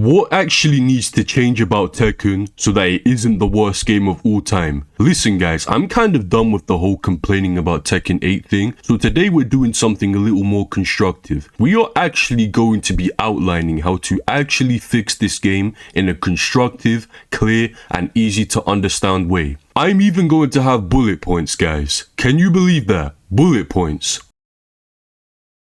What actually needs to change about Tekken so that it isn't the worst game of all time? Listen guys, I'm kind of done with the whole complaining about Tekken 8 thing, so today we're doing something a little more constructive. We are actually going to be outlining how to actually fix this game in a constructive, clear, and easy to understand way. I'm even going to have bullet points, guys. Can you believe that? Bullet points.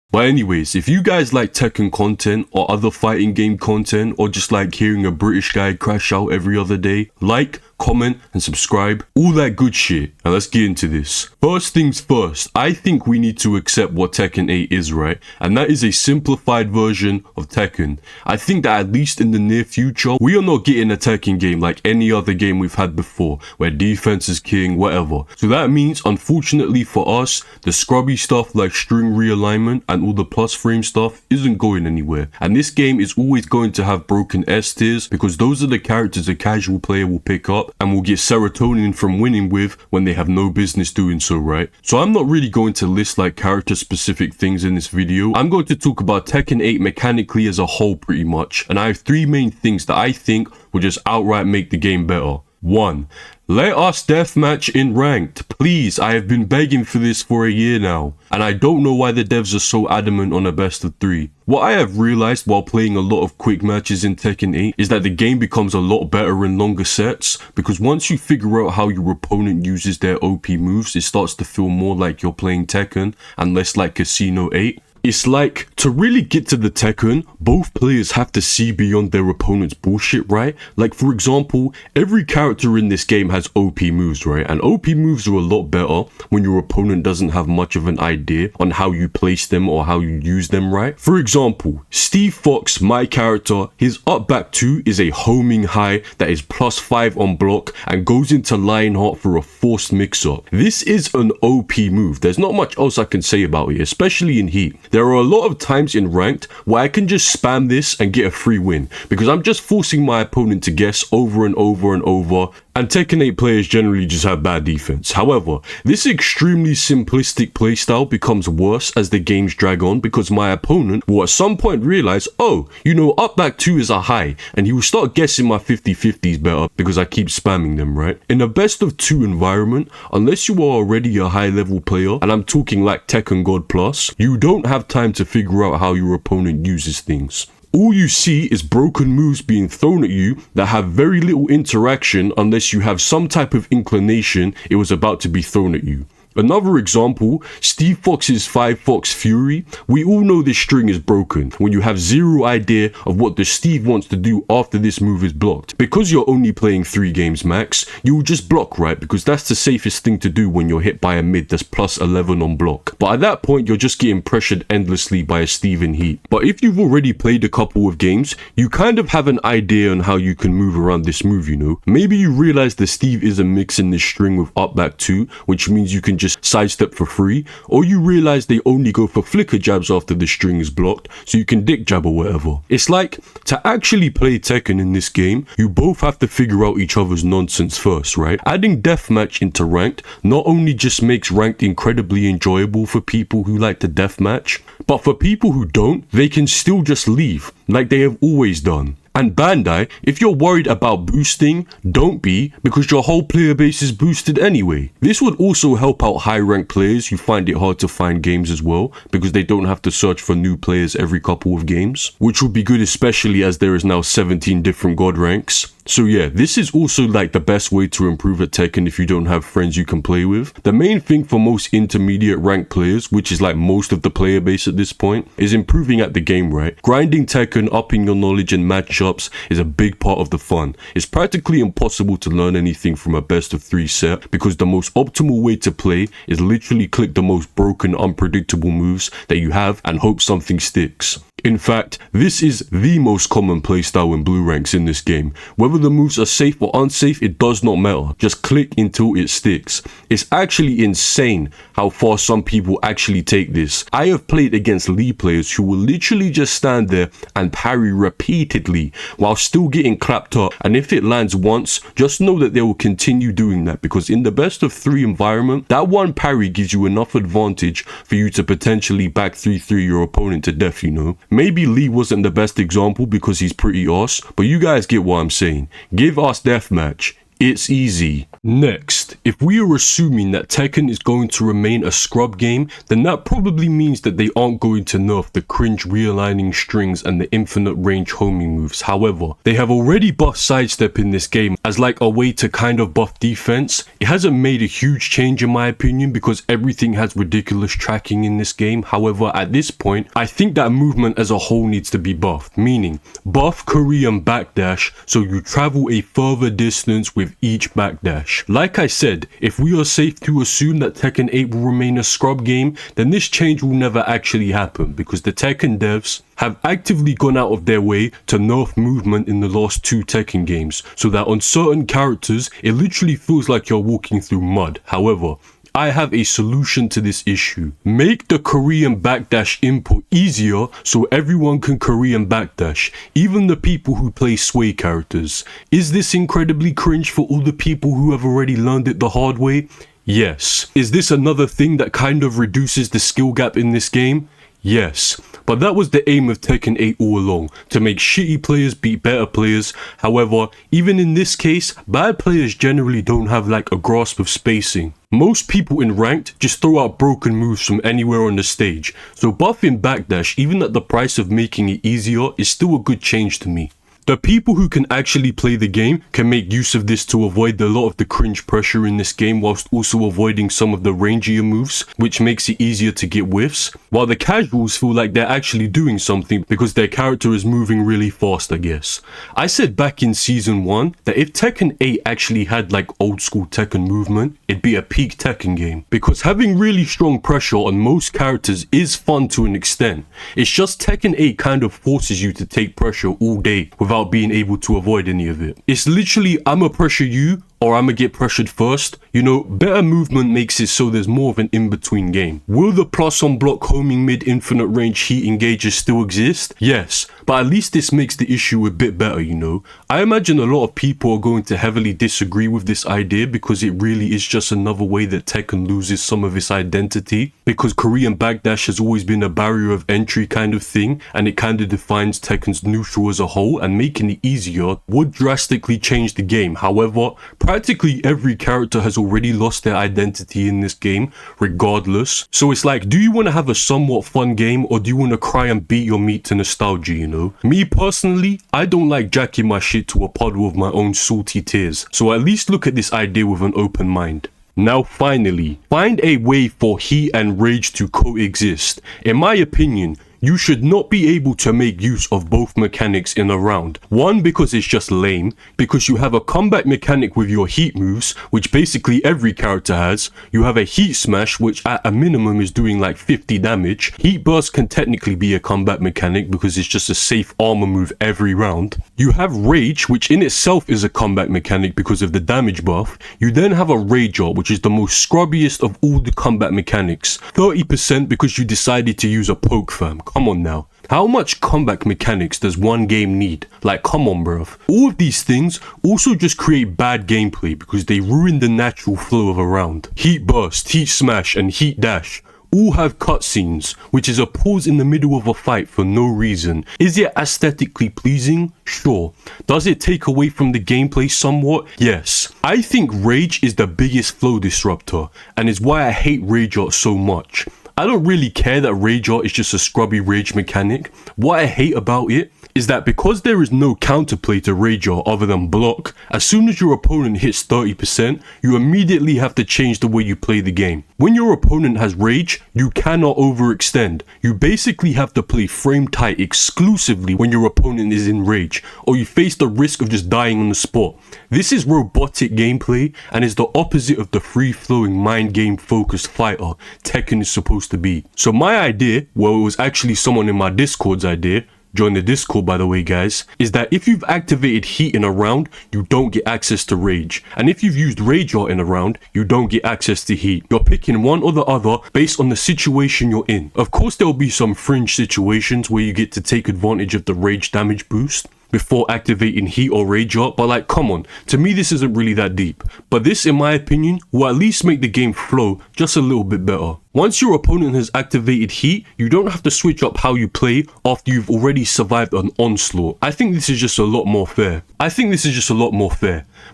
But anyways, if you guys like Tekken content or other fighting game content or just like hearing a British guy crash out every other day, like, comment and subscribe, all that good shit. Now let's get into this. First things first, I think we need to accept what Tekken 8 is, right? And that is a simplified version of Tekken. I think that at least in the near future, we are not getting a Tekken game like any other game we've had before, where defense is king, whatever. So that means, unfortunately for us, the scrubby stuff like string realignment and all the plus frame stuff isn't going anywhere. And this game is always going to have broken S tiers because those are the characters a casual player will pick up and will get serotonin from winning with when they have no business doing so, right? So I'm not really going to list like character specific things in this video. I'm going to talk about Tekken 8 mechanically as a whole pretty much, and I have three main things that I think will just outright make the game better. 1. Let us deathmatch in ranked. Please, I have been begging for this for a year now, and I don't know why the devs are so adamant on a best of 3. What I have realized while playing a lot of quick matches in Tekken 8 is that the game becomes a lot better in longer sets, because once you figure out how your opponent uses their OP moves, it starts to feel more like you're playing Tekken and less like Casino 8. It's like, to really get to the Tekken, both players have to see beyond their opponent's bullshit, right? Like, for example, every character in this game has OP moves, right? And OP moves are a lot better when your opponent doesn't have much of an idea on how you place them or how you use them, right? For example, Steve Fox, my character, his up back 2 is a homing high that is +5 on block and goes into Lionheart for a forced mix-up. This is an OP move. There's not much else I can say about it, especially in Heat. There are a lot of times in ranked where I can just spam this and get a free win because I'm just forcing my opponent to guess over and over and over, and Tekken 8 players generally just have bad defense. However, this extremely simplistic playstyle becomes worse as the games drag on because my opponent will at some point realize, oh, you know, up back 2 is a high, and he will start guessing my 50-50s better because I keep spamming them, right? In a best of 2 environment, unless you are already a high level player, and I'm talking like Tekken God Plus, you don't have time to figure out how your opponent uses things. All you see is broken moves being thrown at you that have very little interaction unless you have some type of inclination it was about to be thrown at you. Another example, Steve Fox's 5 Fox Fury. We all know this string is broken when you have zero idea of what the Steve wants to do after this move is blocked. Because you're only playing 3 games max, you'll just block, right? Because that's the safest thing to do when you're hit by a mid that's +11 on block. But at that point, you're just getting pressured endlessly by a Steve in Heat. But if you've already played a couple of games, you kind of have an idea on how you can move around this move, you know? Maybe you realize the Steve isn't mixing this string with up back 2, which means you can just sidestep for free, or you realize they only go for flicker jabs after the string is blocked, so you can dick jab or whatever. It's like, to actually play Tekken in this game, you both have to figure out each other's nonsense first, right? Adding deathmatch into ranked not only just makes ranked incredibly enjoyable for people who like to deathmatch, but for people who don't, they can still just leave, like they have always done. And Bandai, if you're worried about boosting, don't be, because your whole player base is boosted anyway. This would also help out high ranked players who find it hard to find games as well, because they don't have to search for new players every couple of games, which would be good especially as there is now 17 different god ranks. So yeah, this is also like the best way to improve at Tekken if you don't have friends you can play with. The main thing for most intermediate ranked players, which is like most of the player base at this point, is improving at the game, right? Grinding Tekken, upping your knowledge and matchups is a big part of the fun. It's practically impossible to learn anything from a best of 3 set because the most optimal way to play is literally click the most broken, unpredictable moves that you have and hope something sticks. In fact, this is the most common playstyle in blue ranks in this game. Whether Whether the moves are safe or unsafe, it does not matter. Just click until it sticks. It's actually insane how far some people actually take this. I have played against Lee players who will literally just stand there and parry repeatedly while still getting clapped up, and if it lands once, just know that they will continue doing that, because in the best of 3 environment, that one parry gives you enough advantage for you to potentially back 3-3 your opponent to death, you know. Maybe Lee wasn't the best example because he's pretty arse, but you guys get what I'm saying. Give us deathmatch. It's easy. Next, if we are assuming that Tekken is going to remain a scrub game, then that probably means that they aren't going to nerf the cringe realigning strings and the infinite range homing moves. However, they have already buffed sidestep in this game as like a way to kind of buff defense. It hasn't made a huge change in my opinion because everything has ridiculous tracking in this game. However, at this point, I think that movement as a whole needs to be buffed, meaning buff Korean backdash so you travel a further distance with each backdash. Like I said, if we are safe to assume that Tekken 8 will remain a scrub game, then this change will never actually happen because the Tekken devs have actively gone out of their way to nerf movement in the last 2 Tekken games, so that on certain characters, it literally feels like you're walking through mud. However, I have a solution to this issue. Make the Korean backdash input easier so everyone can Korean backdash, even the people who play sway characters. Is this incredibly cringe for all the people who have already learned it the hard way? Yes. Is this another thing that kind of reduces the skill gap in this game? Yes, but that was the aim of Tekken 8 all along, to make shitty players beat better players. However, even in this case, bad players generally don't have like a grasp of spacing. Most people in ranked just throw out broken moves from anywhere on the stage, so buffing backdash even at the price of making it easier is still a good change to me. The people who can actually play the game can make use of this to avoid a lot of the cringe pressure in this game whilst also avoiding some of the rangier moves, which makes it easier to get whiffs, while the casuals feel like they're actually doing something because their character is moving really fast, I guess. I said back in season 1 that if Tekken 8 actually had like old school Tekken movement, it'd be a peak Tekken game, because having really strong pressure on most characters is fun to an extent. It's just Tekken 8 kind of forces you to take pressure all day without being able to avoid any of it. It's literally, I'ma pressure you or I'ma get pressured first. You know, better movement makes it so there's more of an in-between game. Will the plus on block homing mid infinite range heat engagers still exist? Yes, but at least this makes the issue a bit better, you know. I imagine a lot of people are going to heavily disagree with this idea because it really is just another way that Tekken loses some of its identity, because Korean backdash has always been a barrier of entry kind of thing, and it kind of defines Tekken's neutral as a whole, and making it easier would drastically change the game. However, practically every character has already lost their identity in this game, regardless. So it's like, do you want to have a somewhat fun game, or do you want to cry and beat your meat to nostalgia, you know? Me personally, I don't like jacking my shit to a puddle of my own salty tears, so at least look at this idea with an open mind. Now finally, find a way for heat and rage to coexist. In my opinion, you should not be able to make use of both mechanics in a round. One, because it's just lame, because you have a comeback mechanic with your heat moves, which basically every character has. You have a heat smash, which at a minimum is doing like 50 damage. Heat burst can technically be a comeback mechanic because it's just a safe armor move every round. You have rage, which in itself is a comeback mechanic because of the damage buff. You then have a rager, which is the most scrubbiest of all the combat mechanics. 30% because you decided to use a poke fam. Come on now. How much comeback mechanics does one game need? Like, come on, bruv. All of these things also just create bad gameplay because they ruin the natural flow of a round. Heat burst, heat smash, and heat dash all have cutscenes, which is a pause in the middle of a fight for no reason. Is it aesthetically pleasing? Sure. Does it take away from the gameplay somewhat? Yes. I think rage is the biggest flow disruptor, and is why I hate rage art so much. I don't really care that rage art is just a scrubby rage mechanic. What I hate about it is that because there is no counterplay to rage art other than block, as soon as your opponent hits 30%, you immediately have to change the way you play the game. When your opponent has rage, you cannot overextend. You basically have to play frame tight exclusively when your opponent is in rage, or you face the risk of just dying on the spot. This is robotic gameplay and is the opposite of the free-flowing mind game focused fighter Tekken is supposed to be. So my idea, well, it was actually someone in my Discord's idea, join the Discord by the way guys, is that if you've activated heat in a round, you don't get access to rage. And if you've used rage art in a round, you don't get access to heat. You're picking one or the other based on the situation you're in. Of course there'll be some fringe situations where you get to take advantage of the rage damage boost before activating heat or rage art, but like come on, to me this isn't really that deep. But this in my opinion will at least make the game flow just a little bit better. Once your opponent has activated heat, you don't have to switch up how you play after you've already survived an onslaught. I think this is just a lot more fair.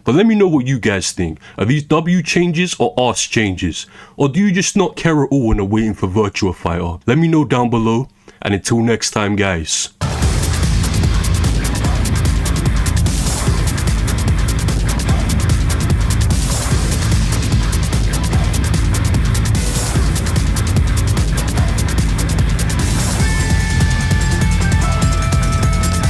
But let me know what you guys think. Are these W changes or arse changes? Or do you just not care at all when are waiting for Virtua Fighter? Let me know down below, and until next time guys.